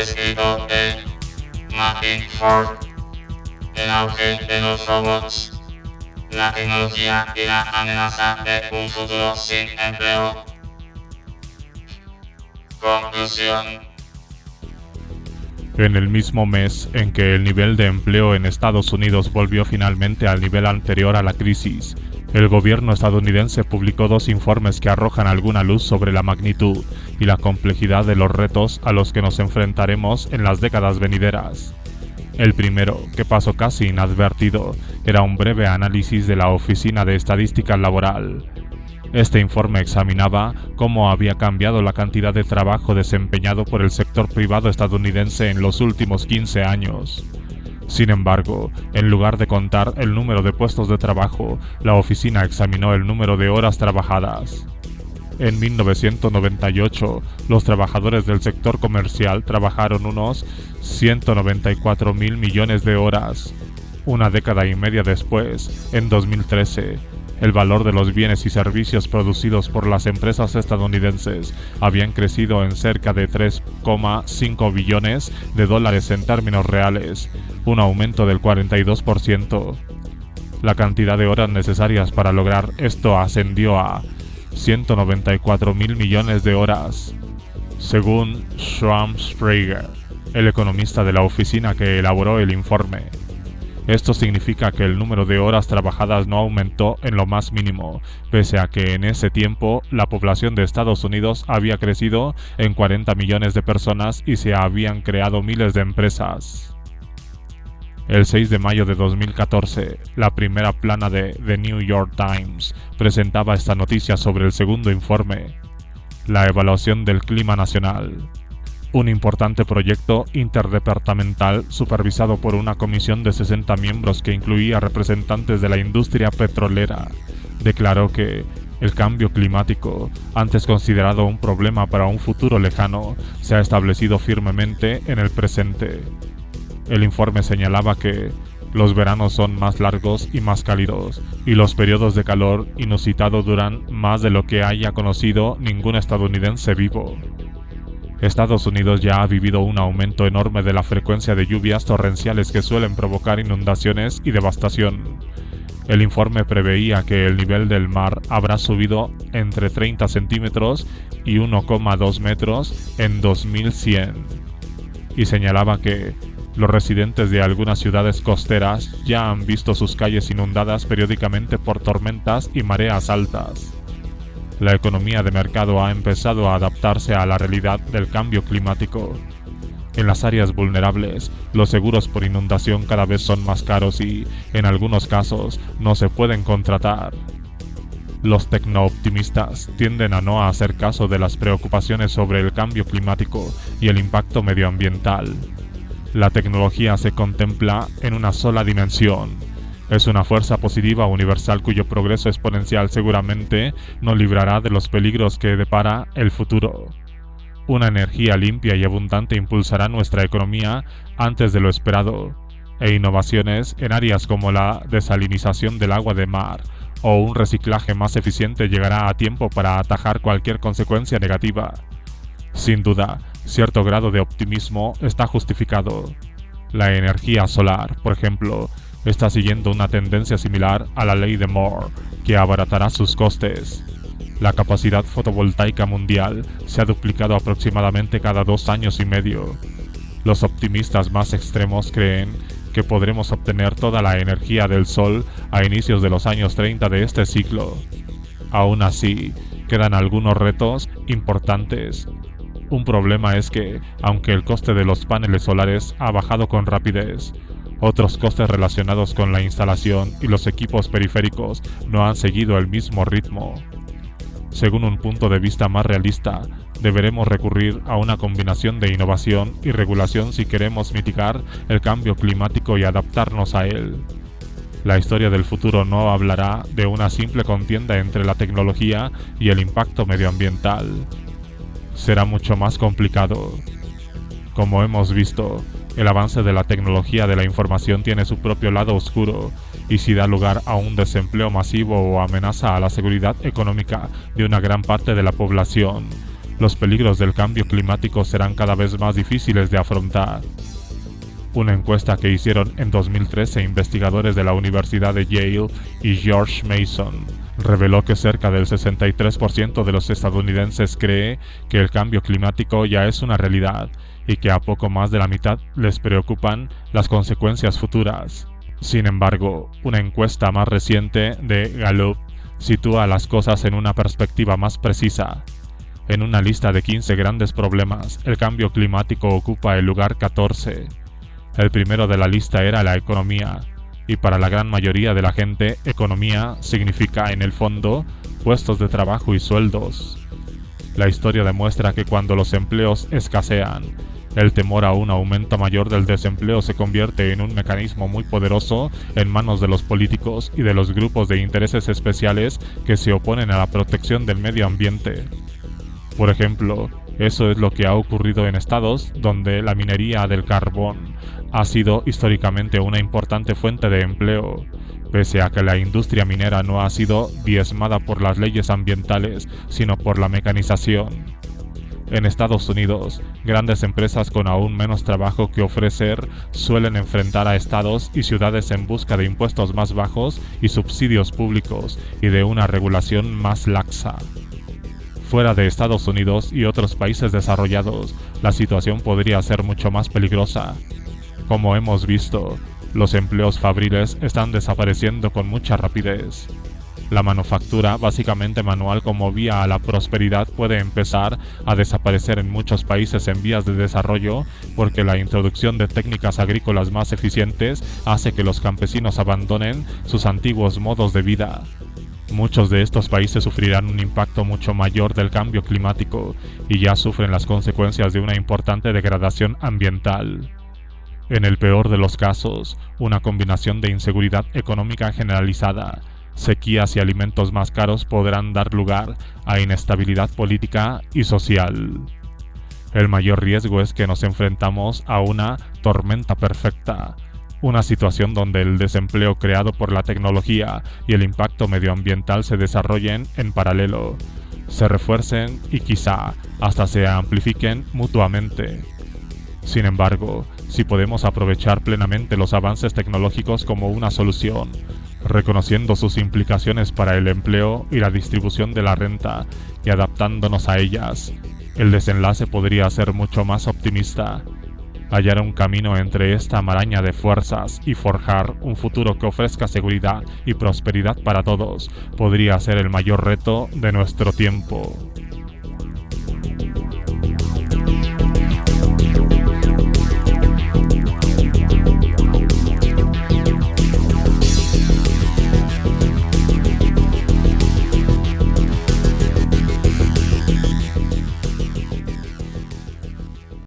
escrito en Martin Ford, el auge de los robots, la tecnología y la amenaza de un futuro sin empleo. Conclusión. En el mismo mes en que el nivel de empleo en Estados Unidos volvió finalmente al nivel anterior a la crisis, el gobierno estadounidense publicó 2 informes que arrojan alguna luz sobre la magnitud y la complejidad de los retos a los que nos enfrentaremos en las décadas venideras. El primero, que pasó casi inadvertido, era un breve análisis de la Oficina de Estadística Laboral. Este informe examinaba cómo había cambiado la cantidad de trabajo desempeñado por el sector privado estadounidense en los últimos 15 años. Sin embargo, en lugar de contar el número de puestos de trabajo, la oficina examinó el número de horas trabajadas. En 1998, los trabajadores del sector comercial trabajaron unos 194.000 millones de horas. Una década y media después, en 2013, el valor de los bienes y servicios producidos por las empresas estadounidenses habían crecido en cerca de 3,5 billones de dólares en términos reales, un aumento del 42%. La cantidad de horas necesarias para lograr esto ascendió a 194.000 millones de horas, según Schwab Sprague, el economista de la oficina que elaboró el informe. Esto significa que el número de horas trabajadas no aumentó en lo más mínimo, pese a que en ese tiempo la población de Estados Unidos había crecido en 40 millones de personas y se habían creado miles de empresas. El 6 de mayo de 2014, la primera plana de The New York Times presentaba esta noticia sobre el segundo informe, la evaluación del clima nacional. Un importante proyecto interdepartamental supervisado por una comisión de 60 miembros que incluía representantes de la industria petrolera, declaró que el cambio climático, antes considerado un problema para un futuro lejano, se ha establecido firmemente en el presente. El informe señalaba que los veranos son más largos y más cálidos, y los periodos de calor inusitado duran más de lo que haya conocido ningún estadounidense vivo. Estados Unidos ya ha vivido un aumento enorme de la frecuencia de lluvias torrenciales que suelen provocar inundaciones y devastación. El informe preveía que el nivel del mar habrá subido entre 30 centímetros y 1,2 metros en 2100, y señalaba que los residentes de algunas ciudades costeras ya han visto sus calles inundadas periódicamente por tormentas y mareas altas. La economía de mercado ha empezado a adaptarse a la realidad del cambio climático. En las áreas vulnerables, los seguros por inundación cada vez son más caros y, en algunos casos, no se pueden contratar. Los tecno-optimistas tienden a no hacer caso de las preocupaciones sobre el cambio climático y el impacto medioambiental. La tecnología se contempla en una sola dimensión. Es una fuerza positiva universal cuyo progreso exponencial seguramente nos librará de los peligros que depara el futuro. Una energía limpia y abundante impulsará nuestra economía antes de lo esperado, e innovaciones en áreas como la desalinización del agua de mar o un reciclaje más eficiente llegará a tiempo para atajar cualquier consecuencia negativa. Sin duda, cierto grado de optimismo está justificado. La energía solar, por ejemplo, está siguiendo una tendencia similar a la ley de Moore, que abaratará sus costes. La capacidad fotovoltaica mundial se ha duplicado aproximadamente cada 2 años y medio. Los optimistas más extremos creen que podremos obtener toda la energía del Sol a inicios de los años 30 de este siglo. Aún así, quedan algunos retos importantes. Un problema es que, aunque el coste de los paneles solares ha bajado con rapidez, otros costes relacionados con la instalación y los equipos periféricos no han seguido el mismo ritmo. Según un punto de vista más realista, deberemos recurrir a una combinación de innovación y regulación si queremos mitigar el cambio climático y adaptarnos a él. La historia del futuro no hablará de una simple contienda entre la tecnología y el impacto medioambiental. Será mucho más complicado. Como hemos visto, el avance de la tecnología de la información tiene su propio lado oscuro, y si da lugar a un desempleo masivo o amenaza a la seguridad económica de una gran parte de la población, los peligros del cambio climático serán cada vez más difíciles de afrontar. Una encuesta que hicieron en 2013 investigadores de la Universidad de Yale y George Mason reveló que cerca del 63% de los estadounidenses cree que el cambio climático ya es una realidad y que a poco más de la mitad les preocupan las consecuencias futuras. Sin embargo, una encuesta más reciente de Gallup sitúa las cosas en una perspectiva más precisa. En una lista de 15 grandes problemas, el cambio climático ocupa el lugar 14. El primero de la lista era la economía, y para la gran mayoría de la gente, economía significa, en el fondo, puestos de trabajo y sueldos. La historia demuestra que cuando los empleos escasean, el temor a un aumento mayor del desempleo se convierte en un mecanismo muy poderoso en manos de los políticos y de los grupos de intereses especiales que se oponen a la protección del medio ambiente. Por ejemplo, eso es lo que ha ocurrido en estados donde la minería del carbón ha sido históricamente una importante fuente de empleo, pese a que la industria minera no ha sido diezmada por las leyes ambientales, sino por la mecanización. En Estados Unidos, grandes empresas con aún menos trabajo que ofrecer suelen enfrentar a estados y ciudades en busca de impuestos más bajos y subsidios públicos y de una regulación más laxa. Fuera de Estados Unidos y otros países desarrollados, la situación podría ser mucho más peligrosa. Como hemos visto, los empleos fabriles están desapareciendo con mucha rapidez. La manufactura, básicamente manual como vía a la prosperidad, puede empezar a desaparecer en muchos países en vías de desarrollo porque la introducción de técnicas agrícolas más eficientes hace que los campesinos abandonen sus antiguos modos de vida. Muchos de estos países sufrirán un impacto mucho mayor del cambio climático y ya sufren las consecuencias de una importante degradación ambiental. En el peor de los casos, una combinación de inseguridad económica generalizada, sequías y alimentos más caros podrán dar lugar a inestabilidad política y social. El mayor riesgo es que nos enfrentamos a una tormenta perfecta, una situación donde el desempleo creado por la tecnología y el impacto medioambiental se desarrollen en paralelo, se refuercen y quizá hasta se amplifiquen mutuamente. Sin embargo, si podemos aprovechar plenamente los avances tecnológicos como una solución, reconociendo sus implicaciones para el empleo y la distribución de la renta y adaptándonos a ellas, el desenlace podría ser mucho más optimista. Hallar un camino entre esta maraña de fuerzas y forjar un futuro que ofrezca seguridad y prosperidad para todos podría ser el mayor reto de nuestro tiempo.